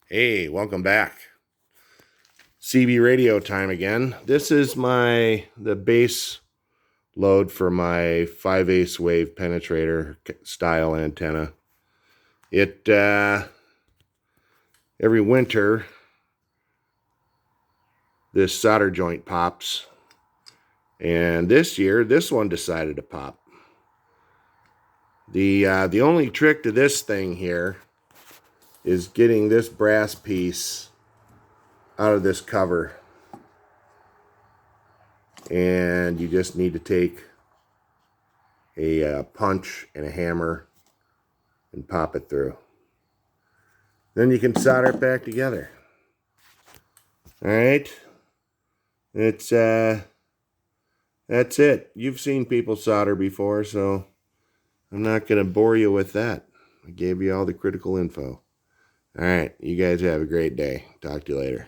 Hey, welcome back. CB radio time again. This is the base load for my 5/8 wave penetrator style antenna. It every winter this solder joint pops, and this year this one decided to pop. The only trick to this thing here is getting this brass piece out of this cover, and you just need to take a punch and a hammer and pop it through. Then you can solder it back together. All right, it's that's it. You've seen people solder before, so I'm not going to bore you with that. I gave you all the critical info. All right, you guys have a great day. Talk to you later.